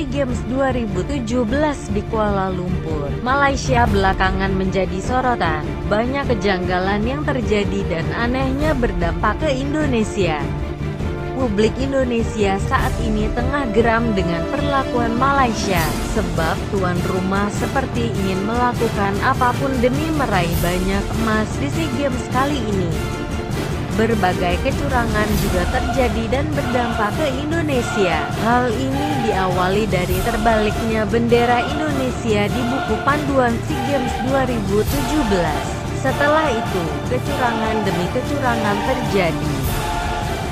SEA Games 2017 di Kuala Lumpur, Malaysia belakangan menjadi sorotan. Banyak kejanggalan yang terjadi dan anehnya berdampak ke Indonesia. Publik Indonesia saat ini tengah geram dengan perlakuan Malaysia, sebab tuan rumah seperti ingin melakukan apapun demi meraih banyak emas di SEA Games kali ini. Berbagai kecurangan juga terjadi dan berdampak ke Indonesia. Hal ini diawali dari terbaliknya bendera Indonesia di buku panduan SEA Games 2017. Setelah itu, kecurangan demi kecurangan terjadi.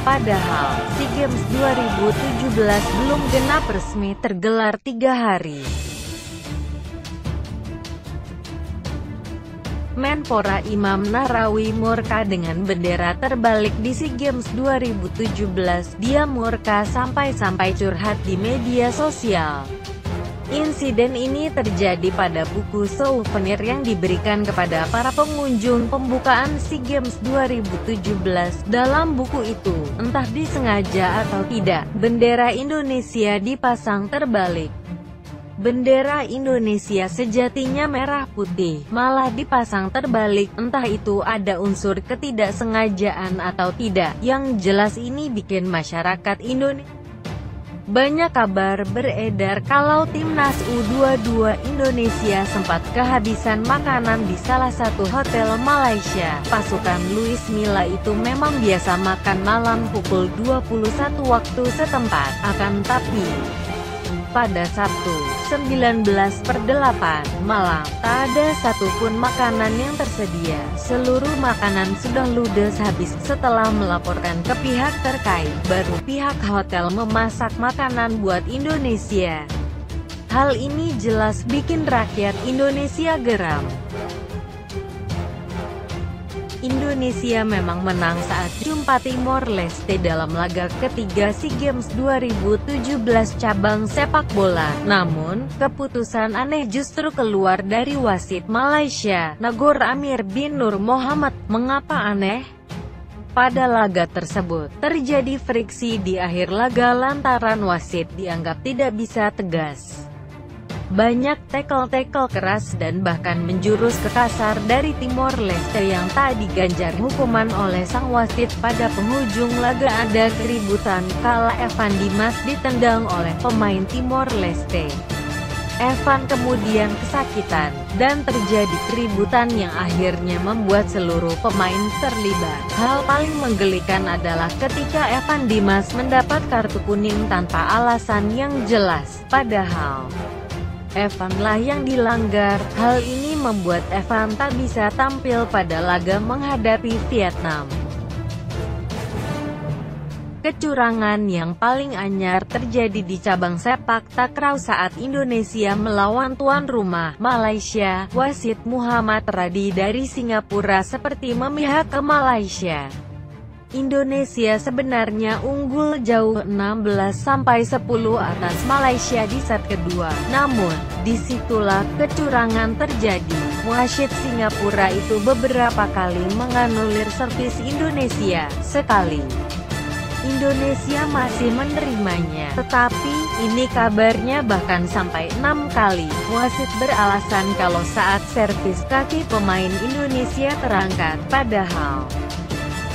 Padahal, SEA Games 2017 belum genap resmi tergelar 3 hari. Menpora Imam Nahrawi murka dengan bendera terbalik di SEA Games 2017. Dia murka sampai-sampai curhat di media sosial. Insiden ini terjadi pada buku souvenir yang diberikan kepada para pengunjung pembukaan SEA Games 2017. Dalam buku itu, entah disengaja atau tidak, bendera Indonesia dipasang terbalik. Bendera Indonesia sejatinya merah putih, malah dipasang terbalik. Entah itu ada unsur ketidaksengajaan atau tidak, yang jelas ini bikin masyarakat Indonesia. Banyak kabar beredar kalau timnas U22 Indonesia sempat kehabisan makanan di salah satu hotel Malaysia. Pasukan Luis Milla itu memang biasa makan malam pukul 21 waktu setempat. Akan tapi, pada Sabtu, 19/8 malam, tak ada satupun makanan yang tersedia. Seluruh makanan sudah ludes habis. Setelah melaporkan ke pihak terkait, baru pihak hotel memasak makanan buat Indonesia. Hal ini jelas bikin rakyat Indonesia geram. Indonesia memang menang saat jumpa Timor Leste dalam laga ketiga SEA Games 2017 cabang sepak bola. Namun, keputusan aneh justru keluar dari wasit Malaysia, Nagor Amir bin Nur Mohamad. Mengapa aneh? Pada laga tersebut, terjadi friksi di akhir laga lantaran wasit dianggap tidak bisa tegas. Banyak tackle-tackle keras dan bahkan menjurus ke kasar dari Timor Leste yang tak diganjar hukuman oleh sang wasit. Pada penghujung laga ada keributan kala Evan Dimas ditendang oleh pemain Timor Leste. Evan kemudian kesakitan, dan terjadi keributan yang akhirnya membuat seluruh pemain terlibat. Hal paling menggelikan adalah ketika Evan Dimas mendapat kartu kuning tanpa alasan yang jelas. Padahal Evan lah yang dilanggar. Hal ini membuat Evan tak bisa tampil pada laga menghadapi Vietnam. Kecurangan yang paling anyar terjadi di cabang sepak takraw saat Indonesia melawan tuan rumah, Malaysia. Wasit Muhammad Radi dari Singapura seperti memihak ke Malaysia. Indonesia sebenarnya unggul jauh 16-10 atas Malaysia di set kedua. Namun, disitulah kecurangan terjadi. Wasit Singapura itu beberapa kali menganulir servis Indonesia. Sekali, Indonesia masih menerimanya. Tetapi, ini kabarnya bahkan sampai 6 kali. Wasit beralasan kalau saat servis kaki pemain Indonesia terangkat. Padahal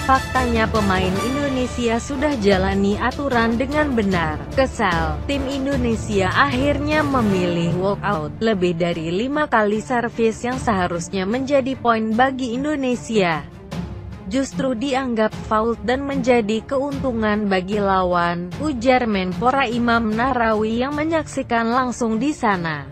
faktanya pemain Indonesia sudah jalani aturan dengan benar. Kesal, tim Indonesia akhirnya memilih walkout. Lebih dari 5 kali servis yang seharusnya menjadi poin bagi Indonesia justru dianggap foul dan menjadi keuntungan bagi lawan, ujar Menpora Imam Nahrawi yang menyaksikan langsung di sana.